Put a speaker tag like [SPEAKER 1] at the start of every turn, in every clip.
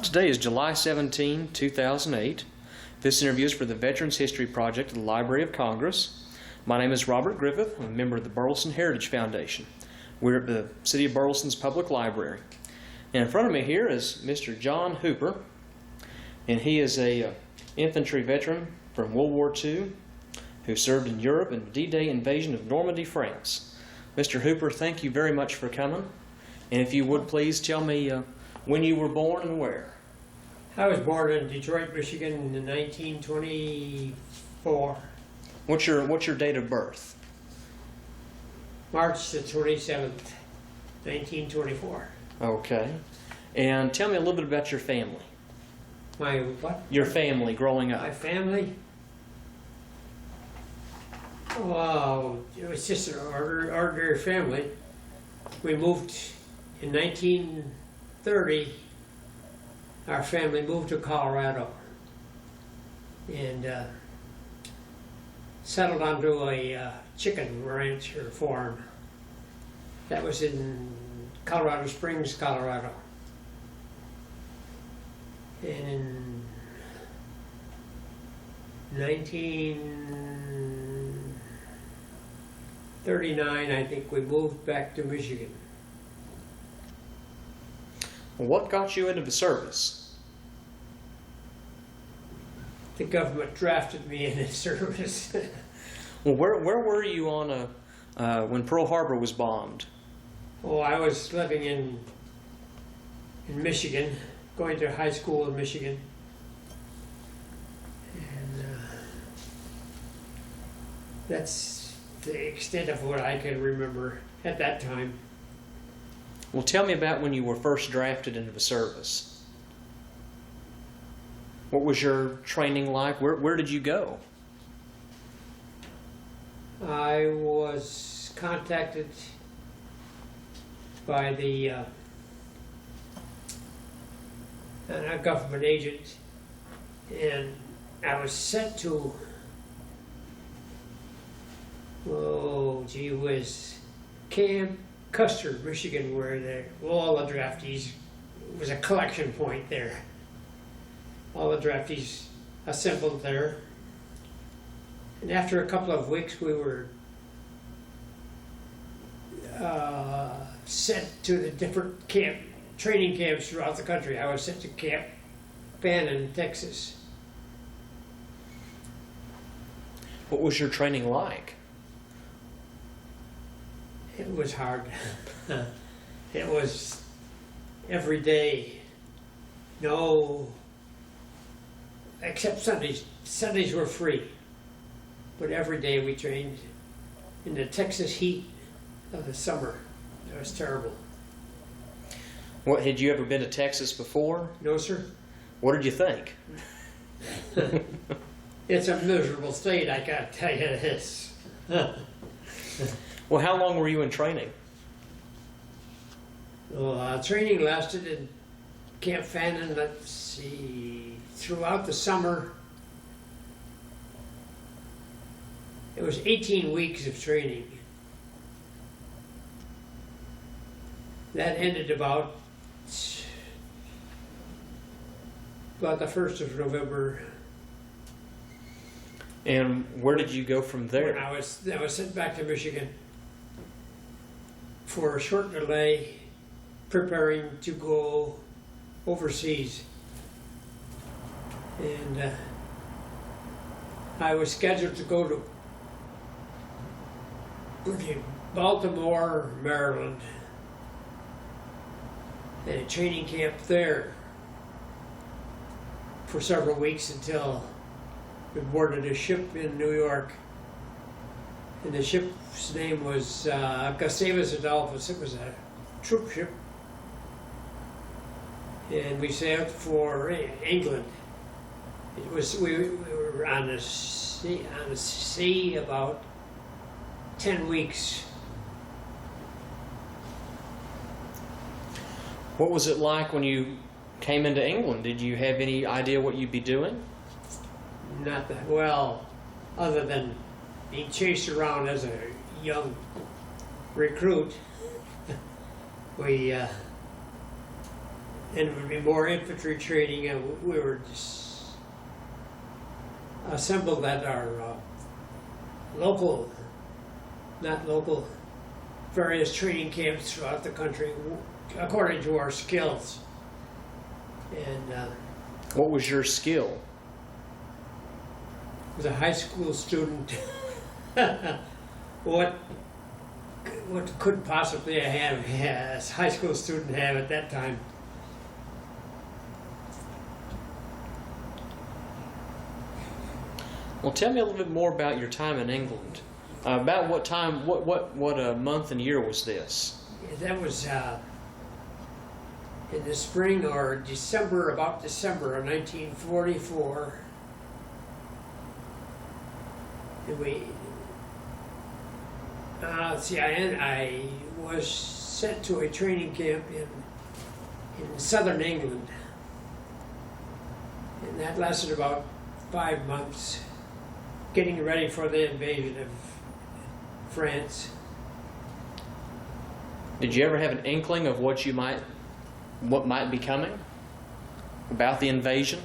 [SPEAKER 1] Today is July 17, 2008. This interview is for the Veterans History Project at the Library of Congress. My name is Robert Griffith. I'm a member of the Burleson Heritage Foundation. We're at the City of Burleson's Public Library. And in front of me here is Mr. John Hooper, and he is a infantry veteran from World War II who served in Europe in the D-Day invasion of Normandy, France. Mr. Hooper, thank you very much for coming. And if you would please tell me when you were born and where.
[SPEAKER 2] I was born in Detroit, Michigan in 1924.
[SPEAKER 1] What's your date of birth?
[SPEAKER 2] March the 27th, 1924.
[SPEAKER 1] Okay. And tell me a little bit about your family.
[SPEAKER 2] My what?
[SPEAKER 1] Your family growing up.
[SPEAKER 2] My family? Well, it was just an ordinary family. We moved in 1930. Our family moved to Colorado and settled onto a chicken ranch or farm. That was in Colorado Springs, Colorado. And in 1939, I think we moved back to Michigan.
[SPEAKER 1] What got you into the service?
[SPEAKER 2] The government drafted me into service.
[SPEAKER 1] Well, where were you on when Pearl Harbor was bombed?
[SPEAKER 2] Oh, I was living in Michigan, going to high school in Michigan. And that's the extent of what I can remember at that time.
[SPEAKER 1] Well, tell me about when you were first drafted into the service. What was your training like? Where did you go?
[SPEAKER 2] I was contacted by a government agent, and I was sent to, oh gee whiz, Camp Custer, Michigan, where all the draftees, it was a collection point there. All the draftees assembled there. And after a couple of weeks, we were sent to the different training camps throughout the country. I was sent to Camp Bannon, Texas.
[SPEAKER 1] What was your training like?
[SPEAKER 2] It was hard. It was every day. No, except Sundays. Sundays were free. But every day we trained in the Texas heat of the summer. It was terrible.
[SPEAKER 1] What, had you ever been to Texas before?
[SPEAKER 2] No, sir.
[SPEAKER 1] What did you think?
[SPEAKER 2] It's a miserable state, I gotta tell you this.
[SPEAKER 1] Well, how long were you in training?
[SPEAKER 2] Well, training lasted in Camp Fannin, let's see, throughout the summer. It was 18 weeks of training. That ended about the 1st of November.
[SPEAKER 1] And where did you go from there?
[SPEAKER 2] When I was sent back to Michigan for a short delay, preparing to go overseas. And I was scheduled to go to Baltimore, Maryland, at a training camp there for several weeks until we boarded a ship in New York. And the ship's name was Gustavus Adolphus. It was a troop ship. And we sailed for England. It was we were on the sea about 10 weeks.
[SPEAKER 1] What was it like when you came into England? Did you have any idea what you'd be doing?
[SPEAKER 2] Not that well, other than being chased around as a young recruit. We and it would be more infantry training, and we were just assembled at our local, not local, various training camps throughout the country according to our skills. And
[SPEAKER 1] What was your skill?
[SPEAKER 2] as a high school student, what could possibly I have as a high school student have at that time?
[SPEAKER 1] Well, tell me a little bit more about your time in England. About what time, what month and year was this?
[SPEAKER 2] That was in the spring or December, about December of 1944. And I was sent to a training camp in southern England. And that lasted about 5 months, getting ready for the invasion of France.
[SPEAKER 1] Did you ever have an inkling of what might be coming? About the invasion?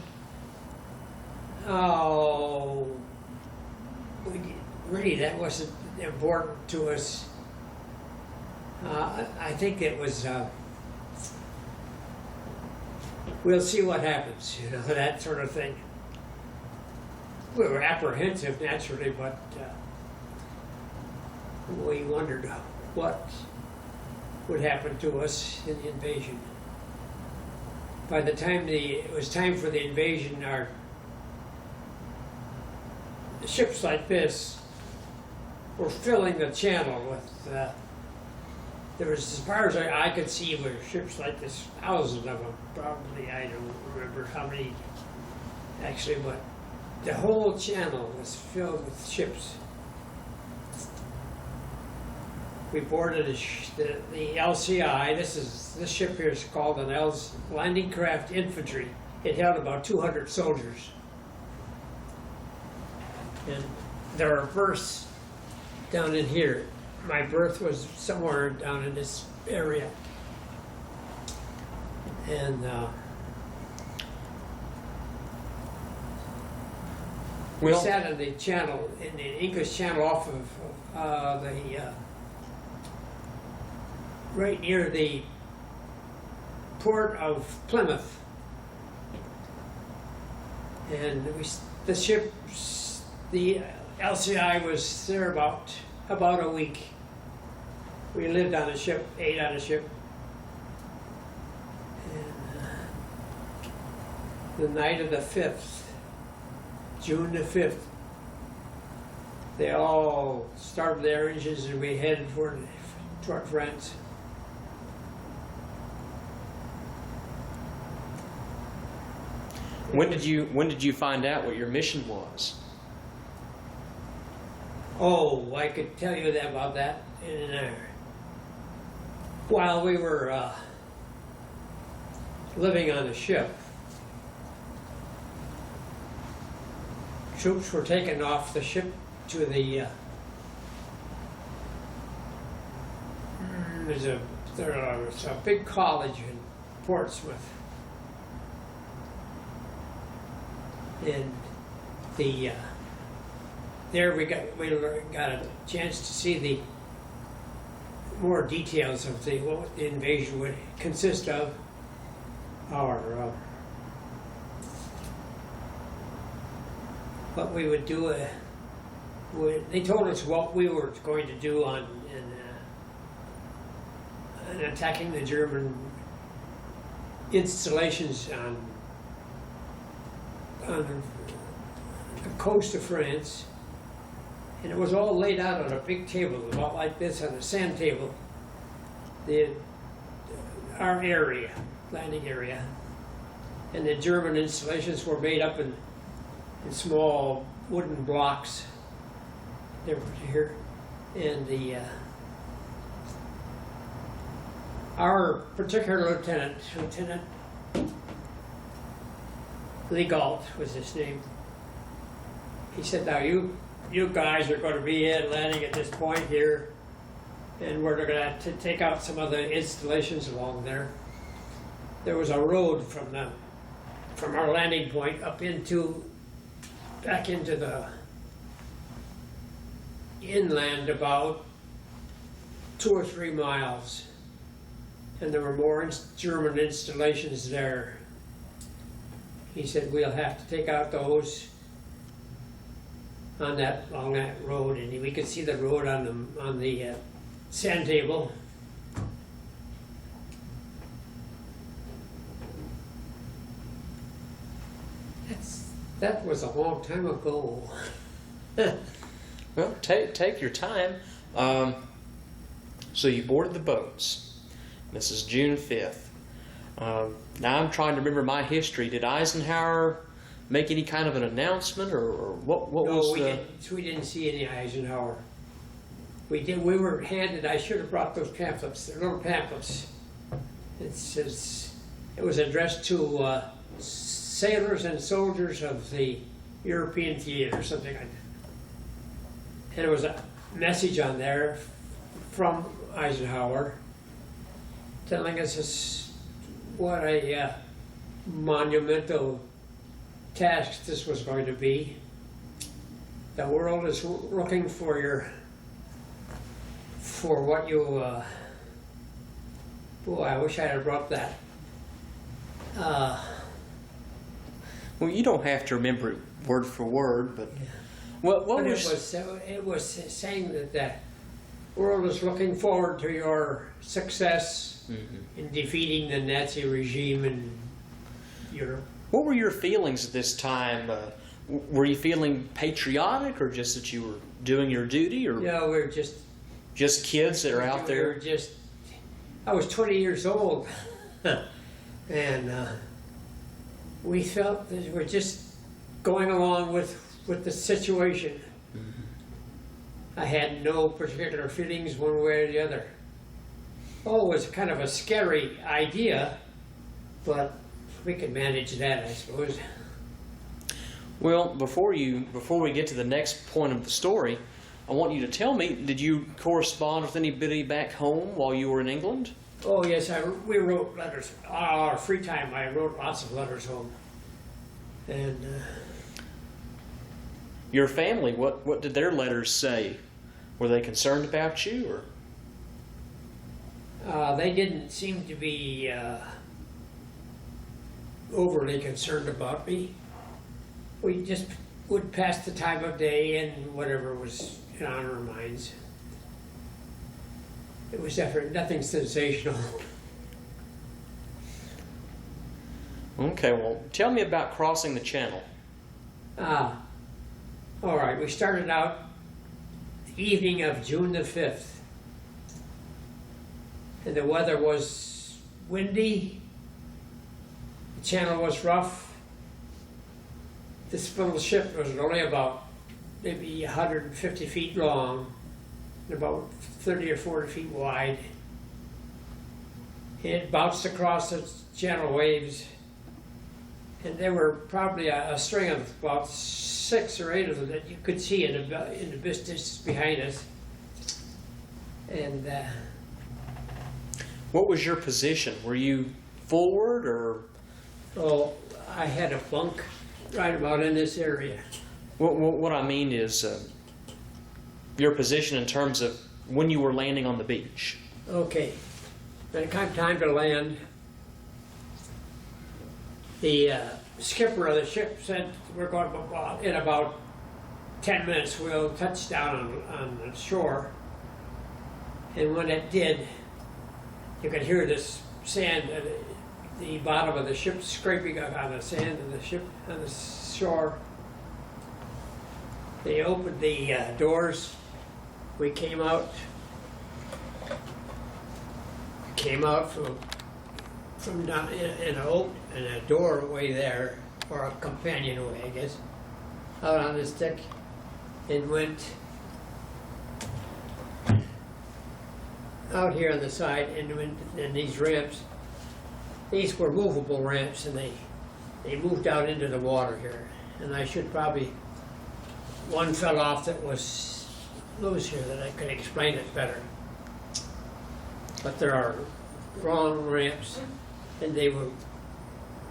[SPEAKER 2] Oh, really, that wasn't important to us. I think it was, we'll see what happens, that sort of thing. We were apprehensive, naturally, but we wondered what would happen to us in the invasion. By the time it was time for the invasion, our ships like this were filling the channel with, there was, as far as I could see, were ships like this, thousands of them, probably, I don't remember how many actually, but the whole channel was filled with ships. We boarded the LCI. This ship here is called an Landing Craft Infantry. It held about 200 soldiers. And there were berths down in here. My berth was somewhere down in this area. And we sat in the channel, in the English Channel, off of right near the port of Plymouth. And the ship, the LCI was there about a week. We lived on a ship, ate on a ship. And the night of the 5th, June the 5th, they all started their engines and we headed toward France.
[SPEAKER 1] When did you find out what your mission was?
[SPEAKER 2] Oh, I could tell you about that in an hour. While we were living on the ship, troops were taken off the ship to the there was a big college in Portsmouth, and there we got a chance to see the more details of what the invasion would consist of. What we would do. They told us what we were going to do in attacking the German installations on the coast of France. And it was all laid out on a big table, about like this, on a sand table. Our area, landing area. And the German installations were made up in small wooden blocks. They were here. And our particular Lieutenant Legault was his name. He said, now you guys are going to be landing at this point here, and we're going to take out some of the installations along there. there was a road from our landing point back into the inland about 2 or 3 miles. And there were more German installations there. He said, we'll have to take out those along that road, and we could see the road on the sand table. That was a long time ago.
[SPEAKER 1] Well, take your time. So you boarded the boats. This is June 5th. Now I'm trying to remember my history. Did Eisenhower make any kind of an announcement, or what
[SPEAKER 2] No,
[SPEAKER 1] was
[SPEAKER 2] we didn't see any Eisenhower. We were handed, I should have brought those pamphlets, they're little pamphlets. It was addressed to sailors and soldiers of the European theater, something like that. And there was a message on there from Eisenhower telling us what a monumental task this was going to be. The world is looking for what you, boy, I wish I had brought that.
[SPEAKER 1] Well, you don't have to remember it word for word, but
[SPEAKER 2] Yeah.
[SPEAKER 1] what
[SPEAKER 2] But
[SPEAKER 1] was
[SPEAKER 2] it was saying that the world is looking forward to your success in defeating the Nazi regime in Europe.
[SPEAKER 1] what were your feelings at this time? Were you feeling patriotic, or just that you were doing your duty, or
[SPEAKER 2] No, we're
[SPEAKER 1] just kids that are out there?
[SPEAKER 2] I was 20 years old, and we felt that we're just going along with the situation. I had no particular feelings one way or the other. Oh, it was kind of a scary idea, but we could manage that, I suppose.
[SPEAKER 1] Well, before we get to the next point of the story, I want you to tell me, did you correspond with anybody back home while you were in England?
[SPEAKER 2] Oh yes, we wrote letters. Our free time, I wrote lots of letters home. And
[SPEAKER 1] Your family, what did their letters say? Were they concerned about you, or?
[SPEAKER 2] they didn't seem to be overly concerned about me. We just would pass the time of day and whatever was on our minds. It was definitely nothing sensational.
[SPEAKER 1] Okay, well, tell me about crossing the channel.
[SPEAKER 2] All right, we started out the evening of June the 5th. And the weather was windy, the channel was rough. This little ship was only about maybe 150 feet long and about 30 or 40 feet wide. It bounced across the channel waves, and there were probably a string of about 6 or 8 of them that you could see in the distance behind us. And
[SPEAKER 1] What was your position? Were you forward, or?
[SPEAKER 2] oh, I had a bunk right about in this area.
[SPEAKER 1] What I mean is your position in terms of when you were landing on the beach.
[SPEAKER 2] Okay, when it came time to land, the skipper of the ship said, we're going in about 10 minutes, we'll touch down on the shore. And when it did, you could hear this sand, the bottom of the ship scraping on the sand of the ship on the shore. They opened the doors. We came out from down in a doorway there, or a companionway, I guess, out on this deck, and went out here on the side and these ramps. These were movable ramps, and they moved out into the water here. And I should probably, one fell off that was loose here that I could explain it better. But there are long ramps and they would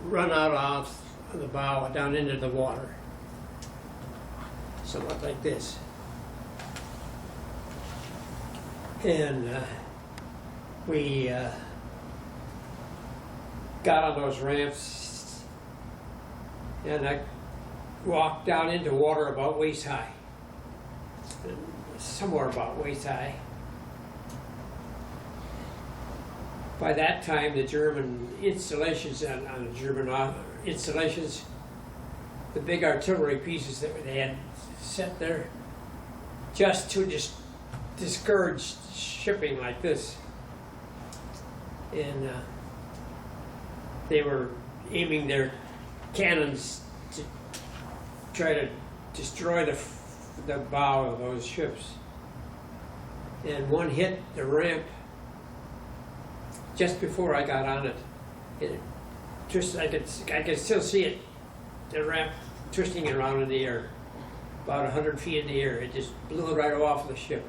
[SPEAKER 2] run out off the bow down into the water. Somewhat like this. And we got on those ramps, and I walked down into water about waist high, somewhere about waist high. By that time, the German installations on the German installations, the big artillery pieces that they had set there, just to discourage shipping like this, and they were aiming their cannons to try to destroy the bow of those ships. And one hit the ramp just before I got on it. I could still see it, the ramp twisting around in the air, about 100 feet in the air. It just blew it right off the ship.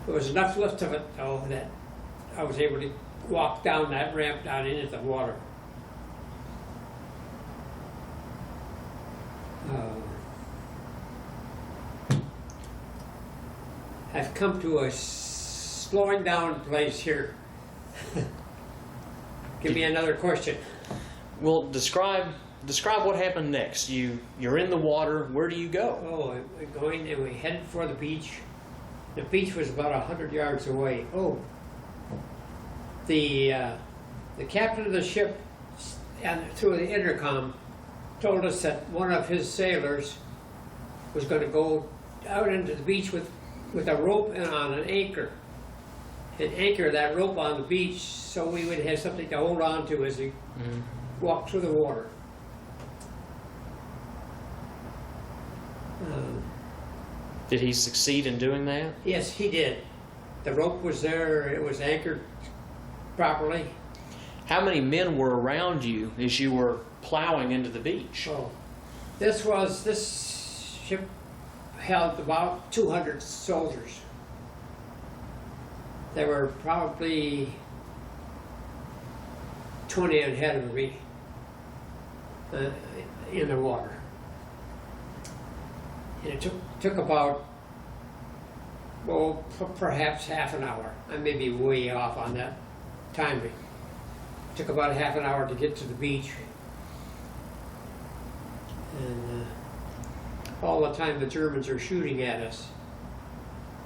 [SPEAKER 2] There was enough lift of it, though, that I was able to walk down that ramp down into the water. I've come to a slowing down place here. Give me another question.
[SPEAKER 1] Well, describe what happened next. You're in the water. Where do you go?
[SPEAKER 2] Oh, we're going, and we headed for the beach. The beach was about 100 yards away. Oh, the captain of the ship, and through the intercom, told us that one of his sailors was going to go out into the beach with a rope and on an anchor, and anchor that rope on the beach so we would have something to hold on to as we walked through the water.
[SPEAKER 1] Did he succeed in doing that?
[SPEAKER 2] Yes, he did. The rope was there, it was anchored properly.
[SPEAKER 1] How many men were around you as you were plowing into the beach?
[SPEAKER 2] Oh, this ship held about 200 soldiers. There were probably 20 ahead of me in the water. And it took about, well, perhaps half an hour. I may be way off on that timing. It took about half an hour to get to the beach. And all the time the Germans are shooting at us.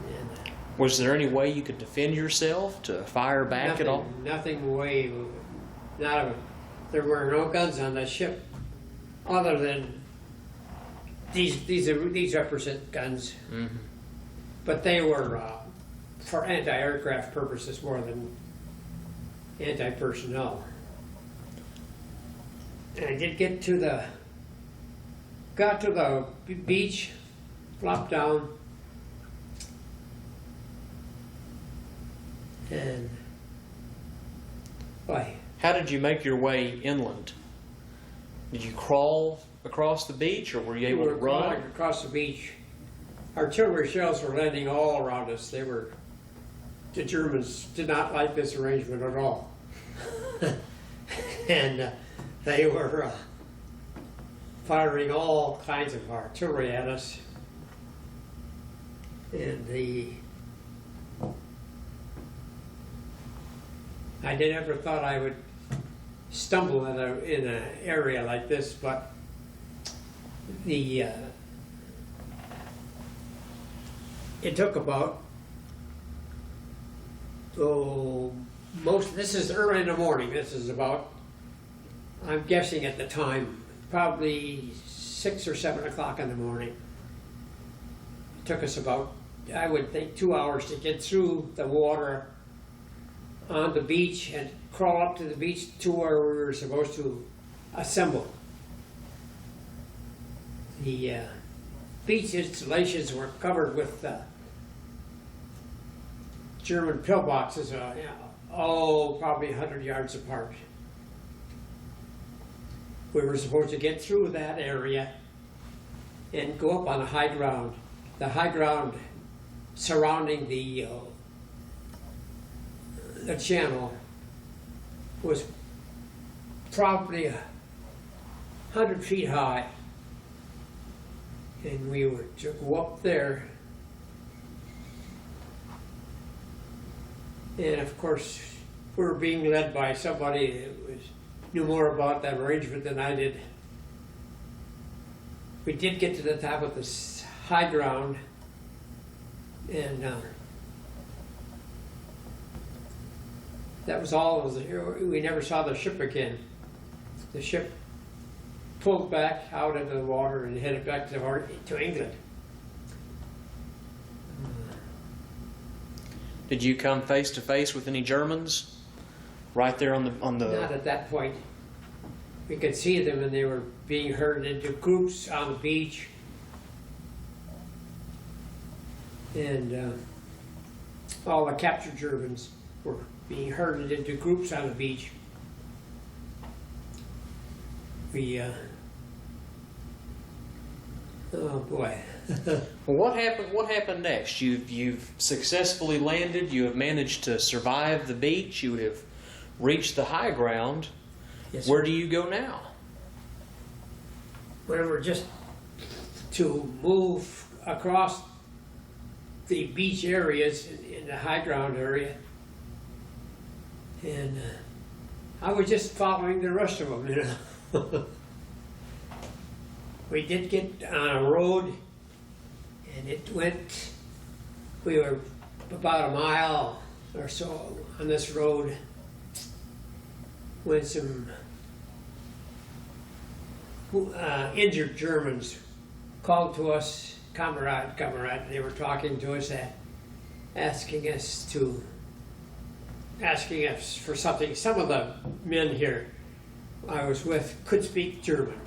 [SPEAKER 2] And,
[SPEAKER 1] was there any way you could defend yourself, to fire back at all?
[SPEAKER 2] Nothing way, not a, there were no guns on the ship other than these represent guns, but they were for anti-aircraft purposes more than anti-personnel. And I did got to the beach, flopped down, and boy.
[SPEAKER 1] How did you make your way inland? Did you crawl across the beach, or were you able to run?
[SPEAKER 2] Crawling across the beach. Artillery shells were landing all around us. The Germans did not like this arrangement at all. And they were firing all kinds of artillery at us. And I never thought I would stumble in an area like this, but it took about this is early in the morning. This is about, I'm guessing at the time, probably 6 or 7 o'clock in the morning. It took us about, I would think, 2 hours to get through the water on the beach and crawl up to the beach to where we were supposed to assemble. The beach installations were covered with German pillboxes, probably 100 yards apart. We were supposed to get through that area and go up on the high ground. The high ground surrounding the channel was probably 100 feet high. And we were to go up there. And of course, we were being led by somebody that knew more about that arrangement than I did. We did get to the top of this high ground, and that was all. We never saw the ship again. The ship pulled back out into the water and headed back to England.
[SPEAKER 1] Did you come face to face with any Germans right there on the
[SPEAKER 2] Not at that point. We could see them, and they were being herded into groups on the beach. And all the captured Germans were being herded into groups on the beach. We, oh boy.
[SPEAKER 1] Well, what happened next? You've successfully landed. You have managed to survive the beach. You have reached the high ground.
[SPEAKER 2] Yes,
[SPEAKER 1] Where
[SPEAKER 2] sir.
[SPEAKER 1] do you go now?
[SPEAKER 2] We were just to move across the beach areas in the high ground area, and I was just following the rest of them, you know. We did get on a road, and we were about a mile or so on this road when some injured Germans called to us, comrade, they were talking to us, asking us for something. Some of the men here I was with could speak German.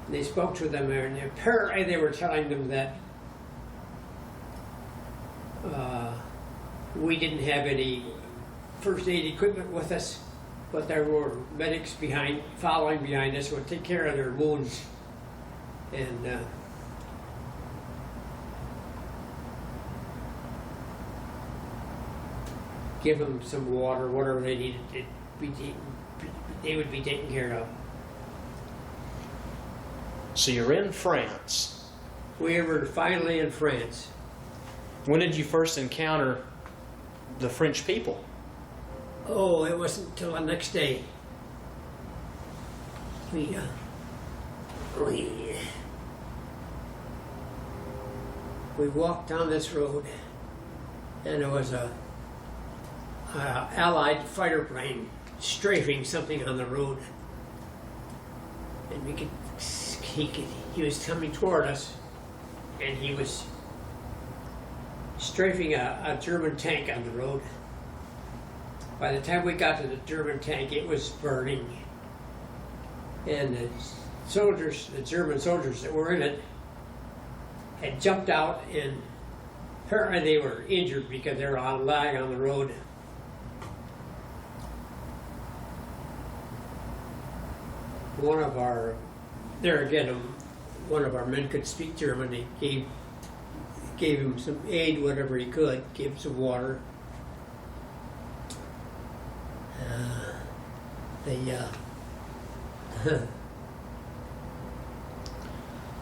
[SPEAKER 2] And they spoke to them, and apparently they were telling them that we didn't have any first aid equipment with us, but there were medics following behind us who would take care of their wounds. And give them some water, whatever they needed. They would be taken care of.
[SPEAKER 1] So you're in France.
[SPEAKER 2] We were finally in France.
[SPEAKER 1] When did you first encounter the French people?
[SPEAKER 2] Oh, it wasn't until the next day. We walked down this road, and there was a Allied fighter plane strafing something on the road, and he was coming toward us, and he was strafing a German tank on the road. By the time we got to the German tank, it was burning, and the German soldiers that were in it had jumped out, and apparently they were injured because they were lying on the road. One of our men could speak German. He gave him some aid, whatever he could, gave him some water.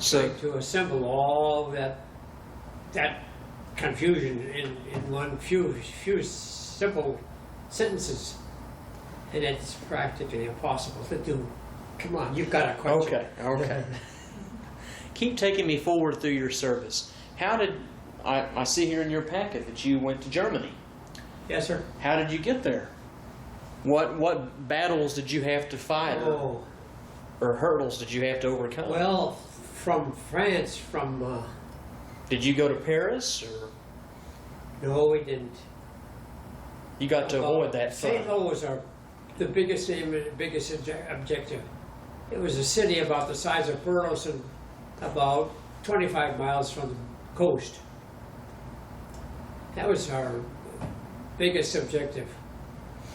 [SPEAKER 1] So
[SPEAKER 2] to assemble all that confusion in one few simple sentences, and it's practically impossible to do. Come on, you've got a question.
[SPEAKER 1] Okay. Keep taking me forward through your service. How did I see here in your packet that you went to Germany?
[SPEAKER 2] Yes, sir.
[SPEAKER 1] How did you get there? What battles did you have to fight,
[SPEAKER 2] Oh,
[SPEAKER 1] or hurdles did you have to overcome?
[SPEAKER 2] well, from France,
[SPEAKER 1] Did you go to Paris, or
[SPEAKER 2] no, we didn't.
[SPEAKER 1] you got to avoid that
[SPEAKER 2] St.
[SPEAKER 1] fun?
[SPEAKER 2] Louis was the biggest objective. It was a city about the size of Burleson, about 25 miles from the coast. That was our biggest objective.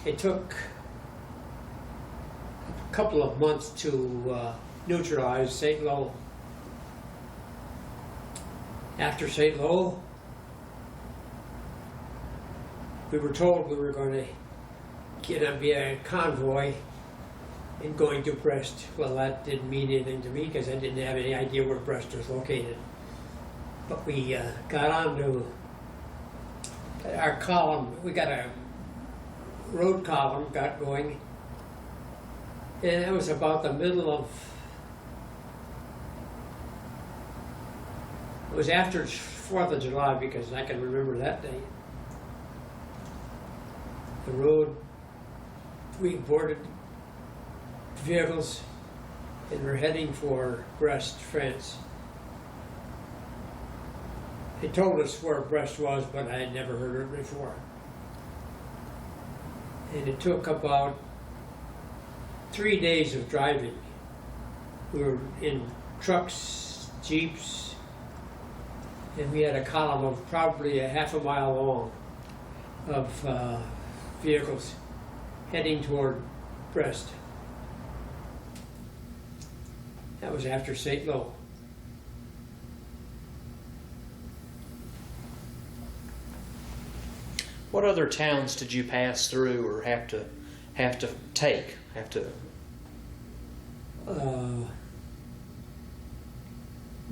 [SPEAKER 2] It took a couple of months to neutralize St. Louis. After St. Louis, we were told we were going to gonna be a convoy and going to Brest. Well, that didn't mean anything to me because I didn't have any idea where Brest was located. But we got on to our column. We got a road column got going, and it was about the middle of. It was after 4th of July because I can remember that day. The road, we boarded vehicles and we're heading for Brest, France. They told us where Brest was, but I had never heard of it before. And it took about 3 days of driving. We were in trucks, jeeps, and we had a column of probably a half a mile long of vehicles heading toward Brest. That was after St. Lo.
[SPEAKER 1] What other towns did you pass through or have to take?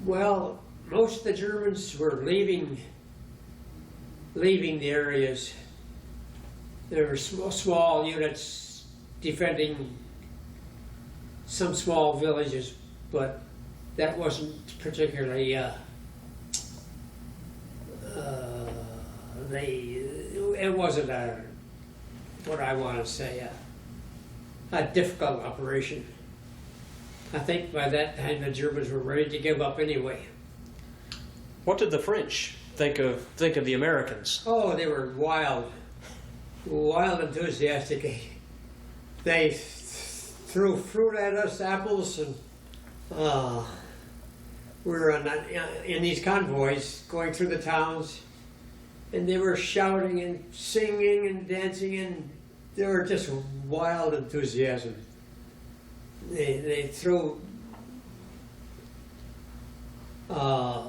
[SPEAKER 2] Well, most of the Germans were leaving the areas. There were small units defending some small villages, but that wasn't particularly it wasn't what I want to say a difficult operation. I think by that time the Germans were ready to give up anyway.
[SPEAKER 1] What did the French think of the Americans?
[SPEAKER 2] Oh, they were wild enthusiastic. They threw fruit at us, apples, and we were in these convoys going through the towns, and they were shouting and singing and dancing, and they were just wild enthusiasm. They threw containers